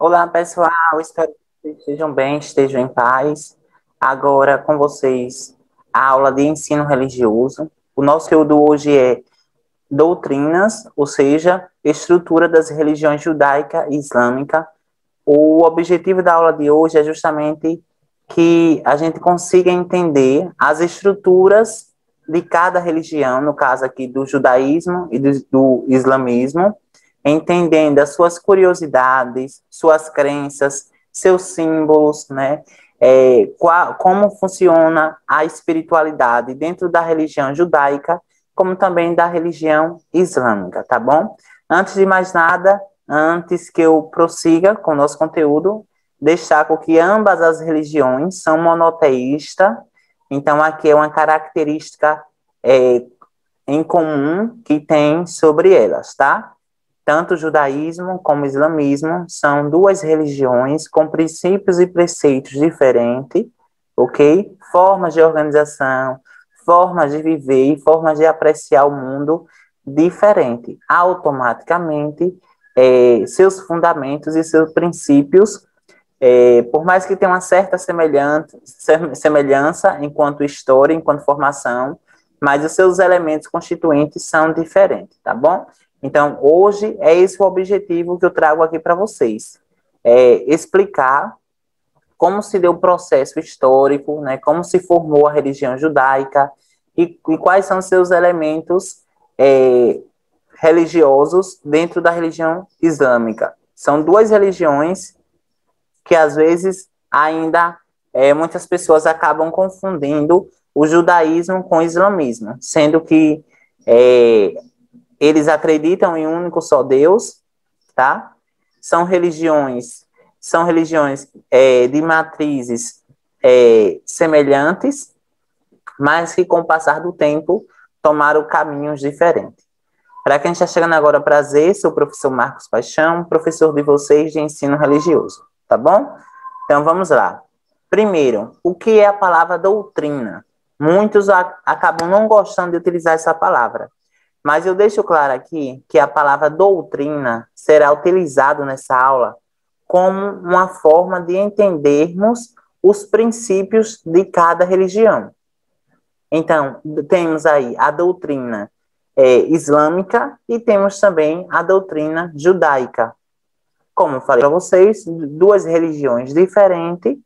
Olá, pessoal. Espero que vocês estejam bem, estejam em paz. Agora, com vocês, a aula de ensino religioso. O nosso conteúdo hoje é doutrinas, ou seja, estrutura das religiões judaica e islâmica. O objetivo da aula de hoje é justamente que a gente consiga entender as estruturas de cada religião, no caso aqui do judaísmo e do islamismo, entendendo as suas curiosidades, suas crenças, seus símbolos, né? Como funciona a espiritualidade dentro da religião judaica, como também da religião islâmica, tá bom? Antes de mais nada, antes que eu prossiga com o nosso conteúdo, destaco que ambas as religiões são monoteístas, então aqui é uma característica é, em comum que tem sobre elas, tá? Tanto o judaísmo como o islamismo são duas religiões com princípios e preceitos diferentes, ok? Formas de organização, formas de viver e formas de apreciar o mundo diferente. Automaticamente, seus fundamentos e seus princípios, por mais que tenham uma certa semelhança enquanto história, enquanto formação, mas os seus elementos constituintes são diferentes, tá bom? Então, hoje é esse o objetivo que eu trago aqui para vocês. Explicar como se deu o processo histórico, né, como se formou a religião judaica e quais são seus elementos religiosos dentro da religião islâmica. São duas religiões que, às vezes, ainda muitas pessoas acabam confundindo o judaísmo com o islamismo, sendo que eles acreditam em um único só Deus, tá? São religiões de matrizes semelhantes, mas que com o passar do tempo tomaram caminhos diferentes. Para quem está chegando agora, prazer, sou o professor Marcos Paixão, professor de vocês de ensino religioso, tá bom? Então vamos lá. Primeiro, o que é a palavra doutrina? Muitos acabam não gostando de utilizar essa palavra, mas eu deixo claro aqui que a palavra doutrina será utilizada nessa aula como uma forma de entendermos os princípios de cada religião. Então, temos aí a doutrina islâmica e temos também a doutrina judaica. Como eu falei para vocês, duas religiões diferentes,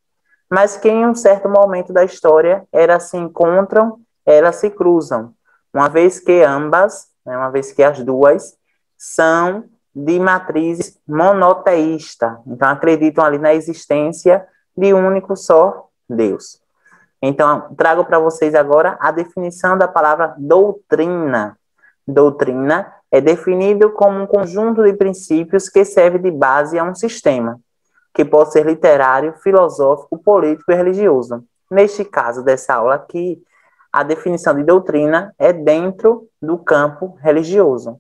mas que em um certo momento da história elas se encontram, elas se cruzam, uma vez que ambas, né, uma vez que as duas são de matrizes monoteísta, então acreditam ali na existência de um único só Deus. Então, trago para vocês agora a definição da palavra doutrina. Doutrina é definido como um conjunto de princípios que serve de base a um sistema, que pode ser literário, filosófico, político e religioso. Neste caso dessa aula aqui, a definição de doutrina é dentro do campo religioso,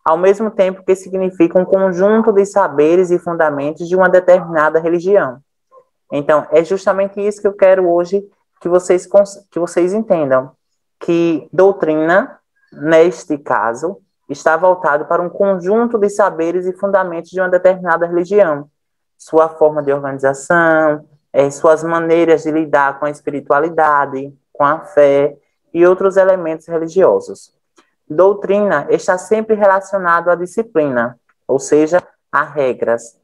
ao mesmo tempo que significa um conjunto de saberes e fundamentos de uma determinada religião. Então, é justamente isso que eu quero hoje que vocês entendam, que doutrina, neste caso, está voltado para um conjunto de saberes e fundamentos de uma determinada religião, sua forma de organização, suas maneiras de lidar com a espiritualidade, com a fé e outros elementos religiosos. Doutrina está sempre relacionado à disciplina, ou seja, a regras,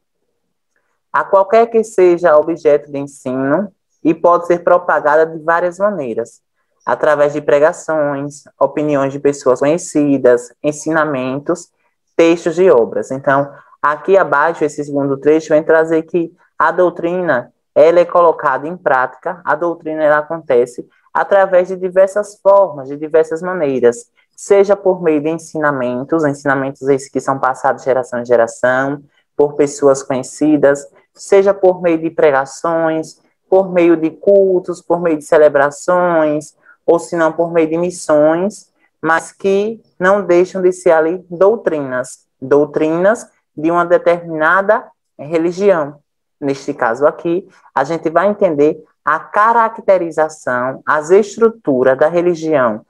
a qualquer que seja objeto de ensino e pode ser propagada de várias maneiras, através de pregações, opiniões de pessoas conhecidas, ensinamentos, textos e obras. Então, aqui abaixo, esse segundo trecho vem trazer que a doutrina, ela é colocada em prática, a doutrina ela acontece através de diversas formas, de diversas maneiras, seja por meio de ensinamentos esses que são passados de geração em geração, por pessoas conhecidas, seja por meio de pregações, por meio de cultos, por meio de celebrações, ou se não por meio de missões, mas que não deixam de ser ali doutrinas de uma determinada religião. Neste caso aqui, a gente vai entender a caracterização, as estruturas da religião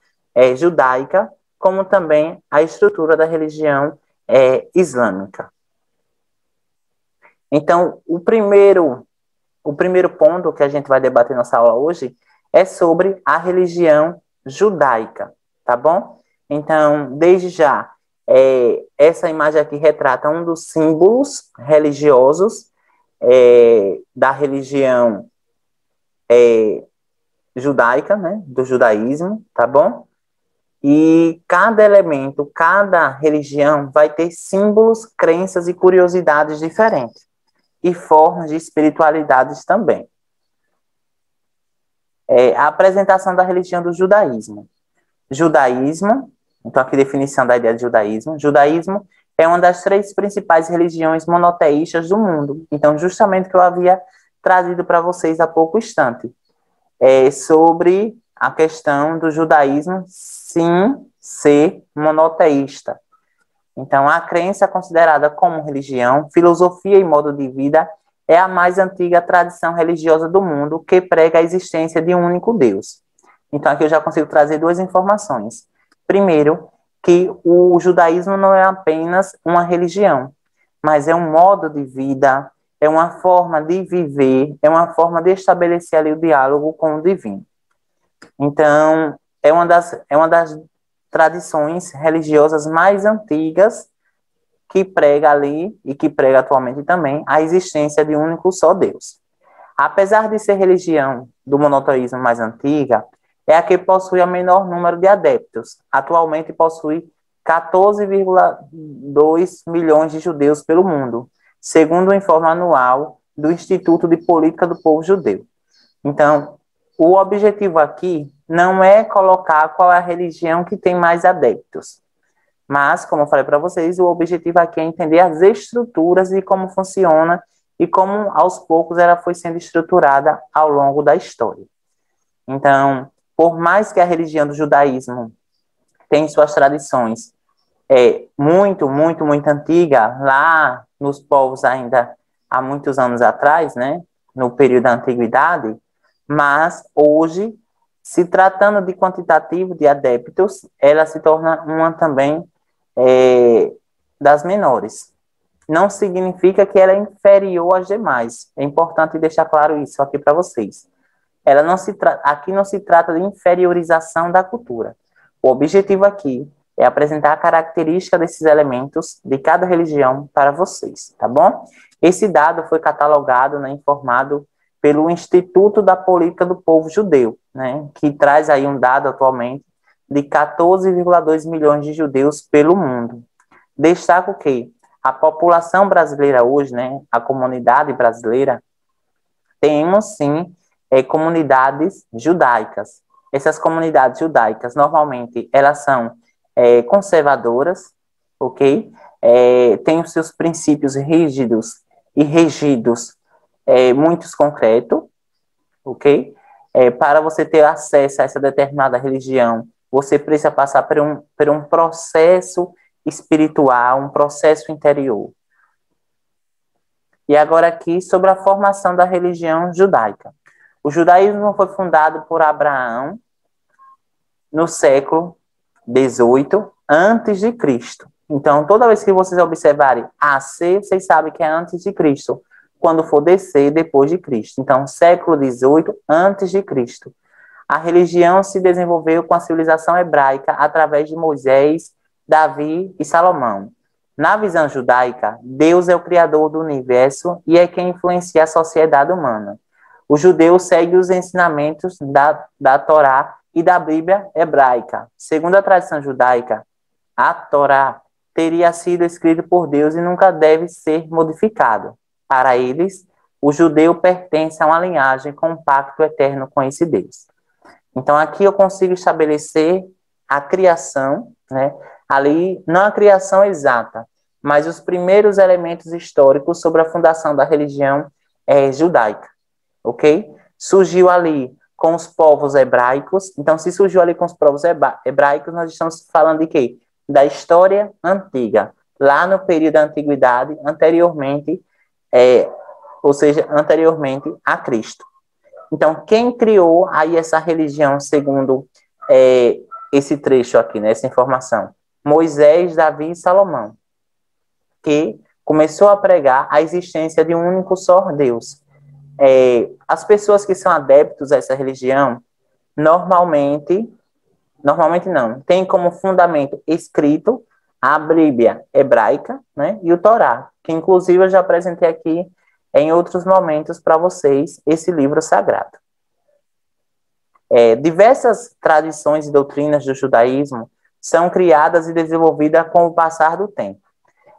judaica, como também a estrutura da religião islâmica. Então, o primeiro ponto que a gente vai debater nessa aula hoje é sobre a religião judaica, tá bom? Então, desde já, essa imagem aqui retrata um dos símbolos religiosos da religião judaica, né, do judaísmo, tá bom? E cada elemento, cada religião vai ter símbolos, crenças e curiosidades diferentes, e formas de espiritualidades também. A apresentação da religião do judaísmo. Judaísmo, então aqui definição da ideia de judaísmo. Judaísmo é uma das 3 principais religiões monoteístas do mundo. Então, justamente o que eu havia trazido para vocês há pouco instante. Sobre a questão do judaísmo, sim, ser monoteísta. Então, a crença considerada como religião, filosofia e modo de vida é a mais antiga tradição religiosa do mundo que prega a existência de um único Deus. Então, aqui eu já consigo trazer 2 informações. Primeiro, que o judaísmo não é apenas uma religião, mas é um modo de vida, é uma forma de viver, é uma forma de estabelecer ali o diálogo com o divino. Então, é uma das tradições religiosas mais antigas que prega ali, e que prega atualmente também, a existência de um único só Deus. Apesar de ser religião do monoteísmo mais antiga, é a que possui o menor número de adeptos. Atualmente possui 14,2 milhões de judeus pelo mundo, segundo o informe anual do Instituto de Política do Povo Judeu. Então, o objetivo aqui não é colocar qual é a religião que tem mais adeptos, mas, como eu falei para vocês, o objetivo aqui é entender as estruturas e como funciona e como, aos poucos, ela foi sendo estruturada ao longo da história. Então, por mais que a religião do judaísmo tenha suas tradições muito, muito, muito antiga, lá nos povos ainda há muitos anos atrás, né, no período da antiguidade, mas hoje, se tratando de quantitativo de adeptos, ela se torna uma também das menores. Não significa que ela é inferior às demais. É importante deixar claro isso aqui para vocês. Aqui não se trata de inferiorização da cultura. O objetivo aqui é apresentar a característica desses elementos de cada religião para vocês, tá bom? Esse dado foi catalogado, né, informado pelo Instituto da Política do Povo Judeu, né, que traz aí um dado atualmente de 14,2 milhões de judeus pelo mundo. Destaco que a população brasileira hoje, né, a comunidade brasileira, temos sim comunidades judaicas. Essas comunidades judaicas, normalmente, elas são conservadoras, ok? Têm os seus princípios rígidos e regidos, muitos concretos, ok? Para você ter acesso a essa determinada religião, você precisa passar por um processo espiritual, um processo interior. E agora aqui sobre a formação da religião judaica. O judaísmo foi fundado por Abraão no século XVIII antes de Cristo. Então, toda vez que vocês observarem AC, vocês sabem que é antes de Cristo. Quando for DC, depois de Cristo. Então, século XVIII antes de Cristo. A religião se desenvolveu com a civilização hebraica através de Moisés, Davi e Salomão. Na visão judaica, Deus é o criador do universo e é quem influencia a sociedade humana. O judeu segue os ensinamentos da Torá e da Bíblia hebraica. Segundo a tradição judaica, a Torá teria sido escrita por Deus e nunca deve ser modificado. Para eles, o judeu pertence a uma linhagem com um pacto eterno com esse Deus. Então, aqui eu consigo estabelecer a criação, né? Ali, não a criação exata, mas os primeiros elementos históricos sobre a fundação da religião judaica, ok? Surgiu ali com os povos hebraicos. Então, se surgiu ali com os povos hebraicos, nós estamos falando de quê? Da história antiga, lá no período da antiguidade, anteriormente, ou seja, anteriormente a Cristo. Então, quem criou aí essa religião, segundo esse trecho aqui, né, essa informação? Moisés, Davi e Salomão, que começou a pregar a existência de um único só Deus. As pessoas que são adeptos a essa religião, normalmente não, tem como fundamento escrito a Bíblia hebraica, né, e o Torá, que inclusive eu já apresentei aqui em outros momentos para vocês esse livro sagrado. Diversas tradições e doutrinas do judaísmo são criadas e desenvolvidas com o passar do tempo.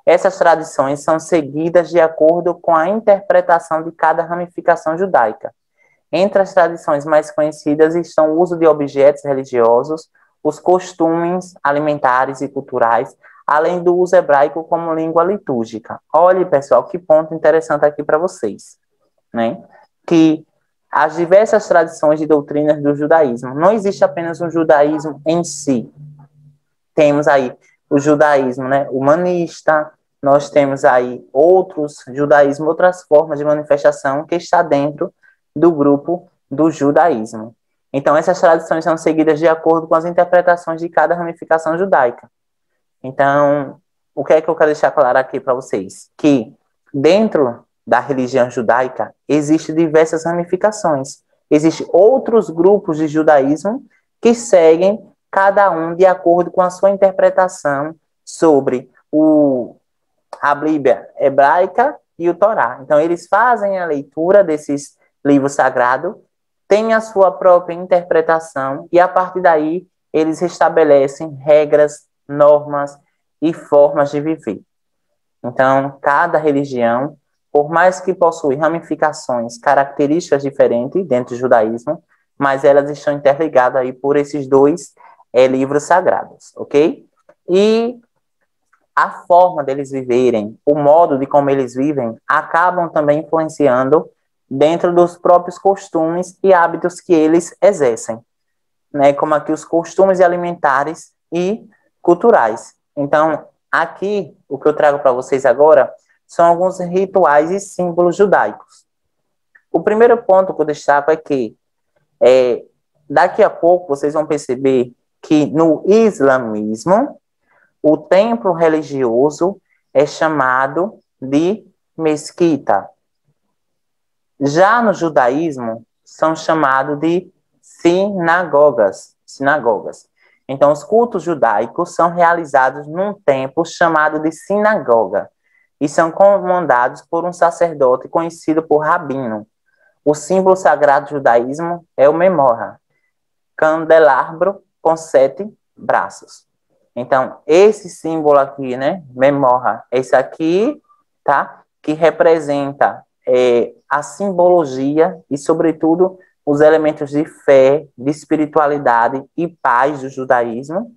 Essas tradições são seguidas de acordo com a interpretação de cada ramificação judaica. Entre as tradições mais conhecidas estão o uso de objetos religiosos, os costumes alimentares e culturais, além do uso hebraico como língua litúrgica. Olhe, pessoal, que ponto interessante aqui para vocês, né? Que as diversas tradições e doutrinas do judaísmo, não existe apenas um judaísmo em si. Temos aí o judaísmo, né, humanista, nós temos aí outros judaísmo, outras formas de manifestação que está dentro do grupo do judaísmo. Então, essas tradições são seguidas de acordo com as interpretações de cada ramificação judaica. Então, o que é que eu quero deixar claro aqui para vocês? Que dentro da religião judaica existem diversas ramificações. Existem outros grupos de judaísmo que seguem cada um de acordo com a sua interpretação sobre a Bíblia hebraica e o Torá. Então, eles fazem a leitura desses livros sagrados, têm a sua própria interpretação e, a partir daí, eles estabelecem regras, normas e formas de viver. Então, cada religião, por mais que possui ramificações, características diferentes dentro do judaísmo, mas elas estão interligadas aí por esses dois livros sagrados, ok? E a forma deles viverem, o modo de como eles vivem, acabam também influenciando dentro dos próprios costumes e hábitos que eles exercem, né? Como aqui os costumes alimentares e culturais. Então, aqui, o que eu trago para vocês agora são alguns rituais e símbolos judaicos. O primeiro ponto que eu destaco é que daqui a pouco vocês vão perceber que no islamismo, o templo religioso é chamado de mesquita. Já no judaísmo, são chamados de sinagogas. Então, os cultos judaicos são realizados num templo chamado de sinagoga e são comandados por um sacerdote conhecido por rabino. O símbolo sagrado do judaísmo é o menorá, candelabro com 7 braços. Então, esse símbolo aqui, né, menorá, esse aqui, tá, que representa a simbologia e, sobretudo, os elementos de fé, de espiritualidade e paz do judaísmo,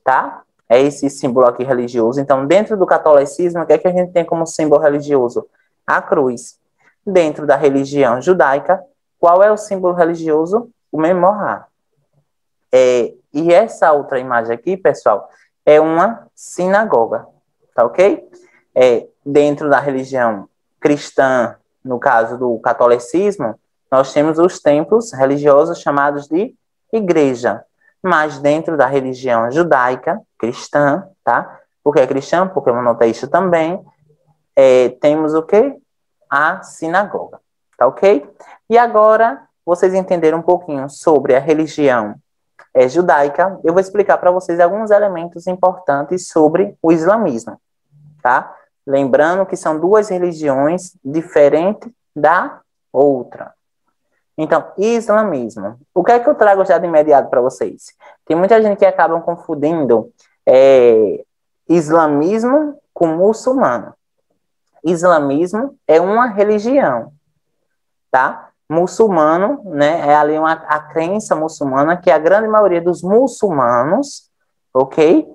tá? É esse símbolo aqui religioso. Então, dentro do catolicismo, o que é que a gente tem como símbolo religioso? A cruz. Dentro da religião judaica, qual é o símbolo religioso? O menorá. E essa outra imagem aqui, pessoal, é uma sinagoga, tá ok? Dentro da religião cristã, no caso do catolicismo, nós temos os templos religiosos chamados de igreja. Mas dentro da religião judaica, cristã, tá? Por que é cristã? Porque é monoteísta também. Temos o quê? A sinagoga, tá ok? E agora, vocês entenderam um pouquinho sobre a religião judaica, eu vou explicar para vocês alguns elementos importantes sobre o islamismo, tá? Lembrando que são duas religiões diferentes da outra. Então, islamismo. O que é que eu trago já de imediato para vocês? Tem muita gente que acaba confundindo islamismo com muçulmano. Islamismo é uma religião, tá? Muçulmano, né, é ali a crença muçulmana que a grande maioria dos muçulmanos, ok?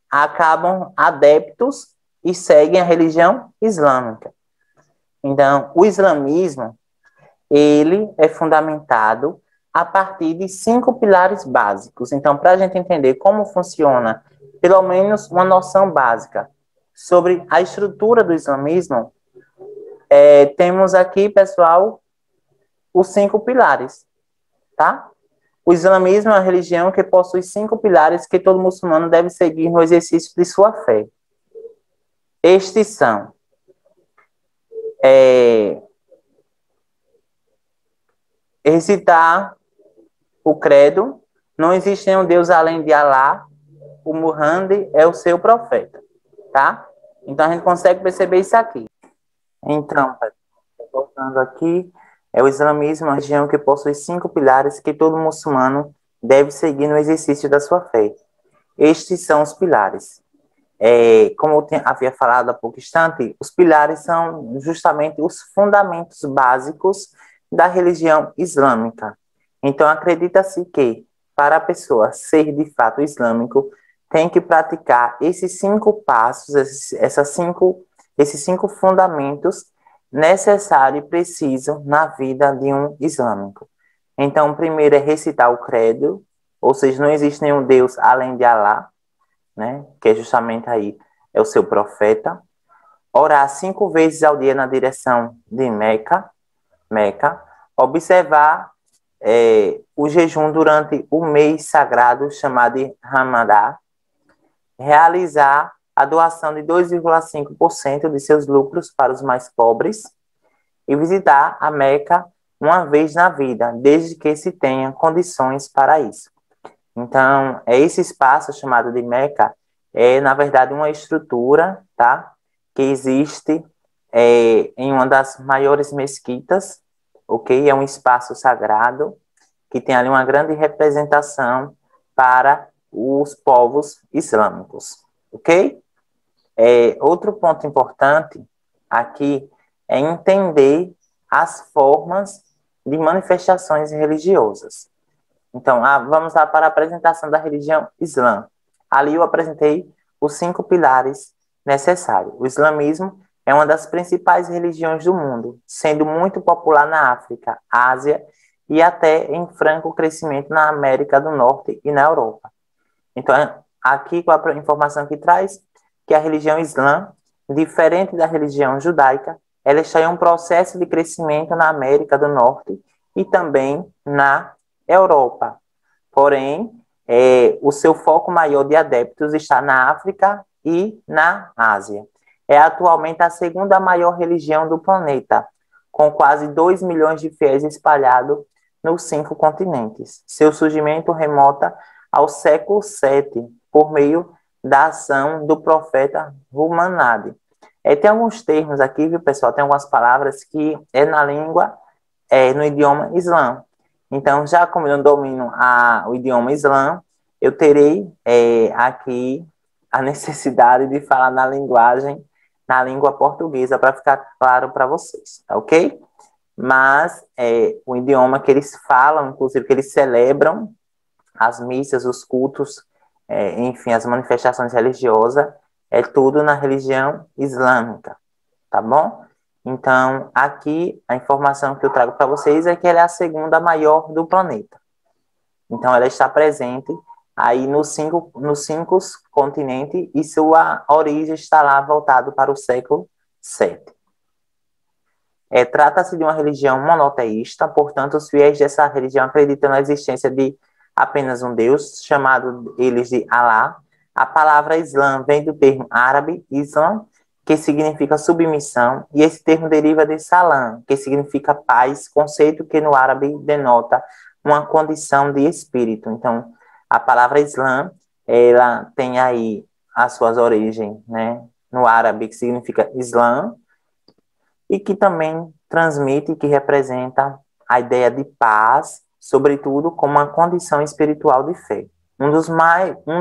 Acabam adeptos e seguem a religião islâmica. Então, o islamismo, ele é fundamentado a partir de 5 pilares básicos. Então, para a gente entender como funciona, pelo menos uma noção básica sobre a estrutura do islamismo, temos aqui, pessoal, os 5 pilares, tá? O islamismo é uma religião que possui 5 pilares que todo muçulmano deve seguir no exercício de sua fé. Estes são recitar o credo, não existe nenhum Deus além de Alá, o Muhammad é o seu profeta, tá? Então a gente consegue perceber isso aqui. Então, voltando aqui, o islamismo é uma religião que possui 5 pilares que todo muçulmano deve seguir no exercício da sua fé. Estes são os pilares. Como eu havia falado há pouco instante, os pilares são justamente os fundamentos básicos da religião islâmica. Então, acredita-se que, para a pessoa ser de fato islâmico, tem que praticar esses 5 passos, esses cinco fundamentos necessários e precisos na vida de um islâmico. Então, o primeiro é recitar o credo, ou seja, não existe nenhum Deus além de Alá, né? Que é justamente aí é o seu profeta. Orar 5 vezes ao dia na direção de Meca. Observar o jejum durante o mês sagrado chamado de Ramadã. Realizar a doação de 2,5% de seus lucros para os mais pobres e visitar a Meca uma vez na vida, desde que se tenha condições para isso. Então, esse espaço chamado de Meca na verdade, uma estrutura, tá? Que existe em uma das maiores mesquitas, ok? É um espaço sagrado que tem ali uma grande representação para os povos islâmicos, ok? Outro ponto importante aqui é entender as formas de manifestações religiosas. Então, vamos lá para a apresentação da religião islã. Ali eu apresentei os 5 pilares necessários. O islamismo é uma das principais religiões do mundo, sendo muito popular na África, Ásia e até em franco crescimento na América do Norte e na Europa. Então, aqui com a informação que traz, que a religião islã, diferente da religião judaica, ela está em um processo de crescimento na América do Norte e também na Europa. Porém, o seu foco maior de adeptos está na África e na Ásia. É atualmente a segunda maior religião do planeta, com quase 2 milhões de fiéis espalhados nos 5 continentes. Seu surgimento remonta ao século VII, por meio da ação do profeta Muhammad. Tem alguns termos aqui, viu, pessoal? Tem algumas palavras que na língua, no idioma islã. Então, já como eu domino o idioma islã, eu terei aqui a necessidade de falar na língua portuguesa, para ficar claro para vocês, tá ok? Mas o idioma que eles falam, inclusive que eles celebram, as missas, os cultos, enfim, as manifestações religiosas, é tudo na religião islâmica, tá bom? Então, aqui, a informação que eu trago para vocês é que ela é a segunda maior do planeta. Então, ela está presente aí nos cinco continentes e sua origem está lá voltado para o século VII. Trata-se de uma religião monoteísta, portanto, os fiéis dessa religião acreditam na existência de apenas um Deus, chamado eles de Alá. A palavra Islã vem do termo árabe, Islam, que significa submissão, e esse termo deriva de salam, que significa paz, conceito que no árabe denota uma condição de espírito. Então, a palavra Islã, ela tem aí as suas origens, né, no árabe, que significa Islã, e que também transmite, que representa a ideia de paz, sobretudo como uma condição espiritual de fé. Um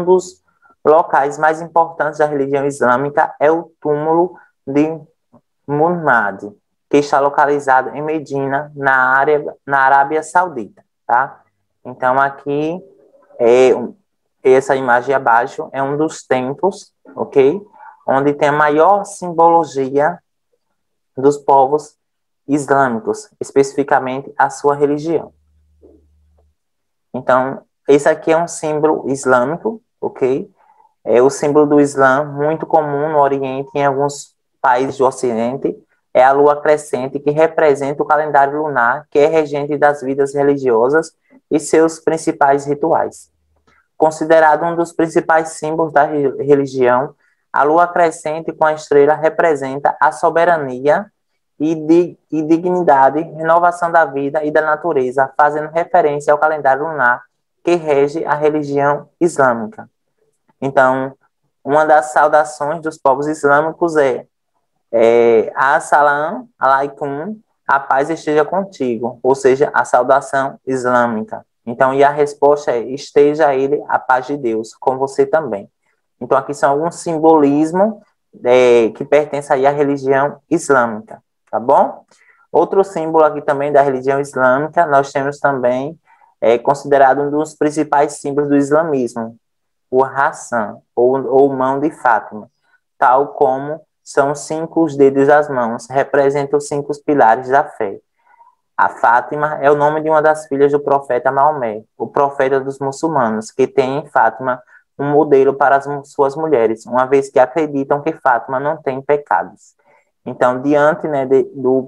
dos locais mais importantes da religião islâmica é o túmulo de Muhammad, que está localizado em Medina, na Arábia Saudita, tá? Então, aqui, essa imagem abaixo é um dos templos, ok? Onde tem a maior simbologia dos povos islâmicos, especificamente a sua religião. Então, esse aqui é um símbolo islâmico, ok? É o símbolo do Islã, muito comum no Oriente e em alguns países do Ocidente, é a lua crescente, que representa o calendário lunar, que é regente das vidas religiosas e seus principais rituais. Considerado um dos principais símbolos da religião, A lua crescente com a estrela representa a soberania e dignidade, renovação da vida e da natureza, fazendo referência ao calendário lunar que rege a religião islâmica. Então, uma das saudações dos povos islâmicos é Assalamu alaikum, a paz esteja contigo, ou seja, a saudação islâmica. Então, e a resposta é, esteja ele a paz de Deus, com você também. Então, aqui são alguns simbolismos que pertencem aí à religião islâmica, tá bom? Outro símbolo aqui também da religião islâmica, nós temos também, considerado um dos principais símbolos do islamismo, o Hassan, ou mão de Fátima, tal como são 5 os dedos das mãos, representam os 5 pilares da fé. A Fátima é o nome de uma das filhas do profeta Maomé, o profeta dos muçulmanos, que tem em Fátima um modelo para as suas mulheres, uma vez que acreditam que Fátima não tem pecados. Então, diante, né,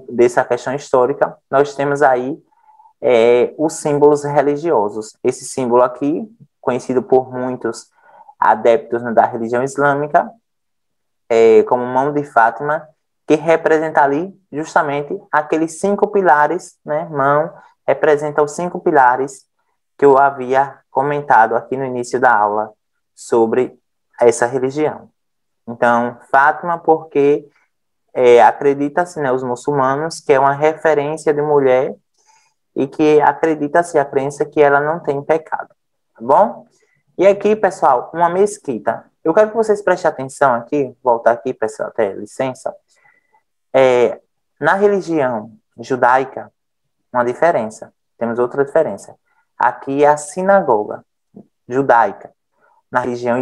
dessa questão histórica, nós temos aí os símbolos religiosos. Esse símbolo aqui, conhecido por muitos adeptos, né, da religião islâmica, como mão de Fátima, que representa ali justamente aqueles 5 pilares, né? Mão representa os 5 pilares que eu havia comentado aqui no início da aula sobre essa religião. Então, Fátima, porque acredita-se, né, os muçulmanos, que é uma referência de mulher e que acredita-se a crença que ela não tem pecado, tá bom? E aqui, pessoal, uma mesquita. Eu quero que vocês prestem atenção aqui, voltar aqui, pessoal, até licença. Na religião judaica, uma diferença. Temos outra diferença. Aqui é a sinagoga judaica. Na religião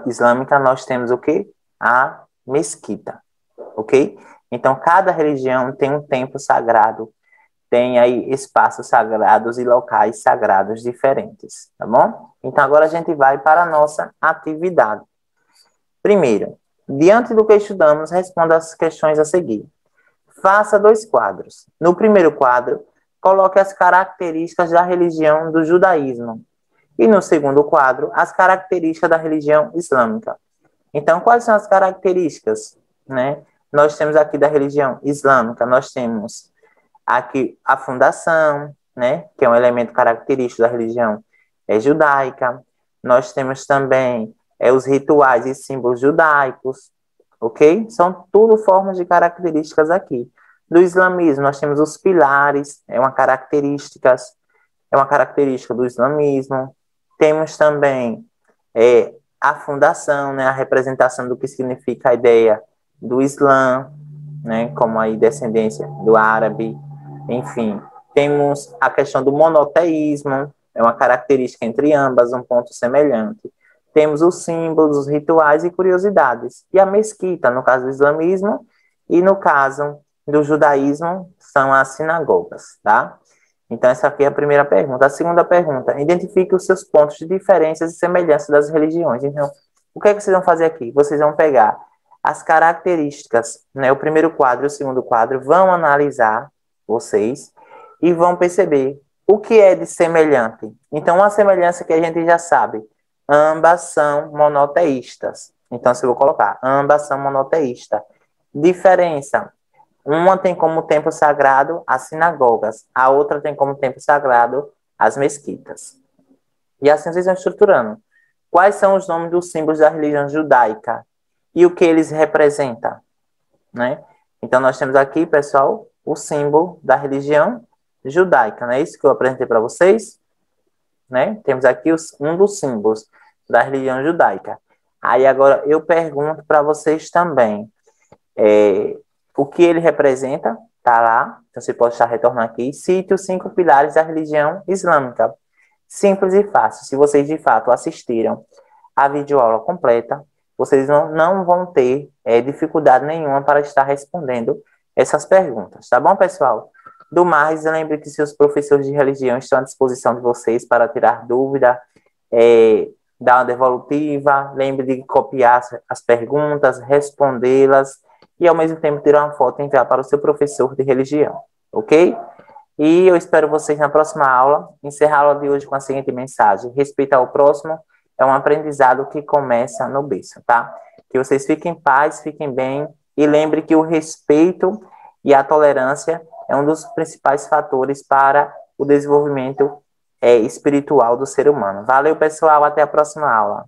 islâmica, nós temos o quê? A mesquita, ok? Então, cada religião tem um templo sagrado, tem aí espaços sagrados e locais sagrados diferentes, tá bom? Então, agora a gente vai para a nossa atividade. Primeiro, diante do que estudamos, responda as questões a seguir. Faça 2 quadros. No primeiro quadro, coloque as características da religião do judaísmo. E no segundo quadro, as características da religião islâmica. Então, quais são as características, né? Nós temos aqui da religião islâmica, nós temos aqui a fundação, né? Que é um elemento característico da religião judaica. Nós temos também os rituais e símbolos judaicos, ok? São tudo formas de características aqui. Do islamismo, nós temos os pilares, é uma característica do islamismo. Temos também a fundação, né, a representação do que significa a ideia do Islã, né, como a descendência do árabe, enfim. Temos a questão do monoteísmo, é uma característica entre ambas, um ponto semelhante. Temos os símbolos, os rituais e curiosidades. E a mesquita, no caso do islamismo, e no caso do judaísmo, são as sinagogas, tá? Então, essa aqui é a primeira pergunta. A segunda pergunta, identifique os seus pontos de diferenças e semelhanças das religiões. Então, o que é que vocês vão fazer aqui? Vocês vão pegar as características, né? O primeiro quadro e o segundo quadro, vão analisar vocês e vão perceber o que é de semelhante. Então, uma semelhança que a gente já sabe, ambas são monoteístas. Então, se eu vou colocar, ambas são monoteístas. Diferença. Uma tem como templo sagrado as sinagogas, a outra tem como templo sagrado as mesquitas. E assim vocês vão estruturando. Quais são os nomes dos símbolos da religião judaica? E o que eles representam? Né? Então, nós temos aqui, pessoal, o símbolo da religião judaica. Não é isso que eu apresentei para vocês? Né? Temos aqui um dos símbolos da religião judaica. Aí agora eu pergunto para vocês também, o que ele representa, tá lá, então você pode estar retornando aqui, cite os 5 pilares da religião islâmica. Simples e fácil. Se vocês de fato assistiram a videoaula completa, vocês não vão ter dificuldade nenhuma para estar respondendo essas perguntas, tá bom, pessoal? Do mais, lembre que seus professores de religião estão à disposição de vocês para tirar dúvida, dar uma devolutiva, lembre de copiar as perguntas, respondê-las e, ao mesmo tempo, tirar uma foto e enviar para o seu professor de religião, ok? E eu espero vocês na próxima aula. Encerrar a aula de hoje com a seguinte mensagem: respeitar o próximo é um aprendizado que começa no berço, tá? Que vocês fiquem em paz, fiquem bem, e lembre que o respeito e a tolerância é um dos principais fatores para o desenvolvimento espiritual do ser humano. Valeu, pessoal, até a próxima aula.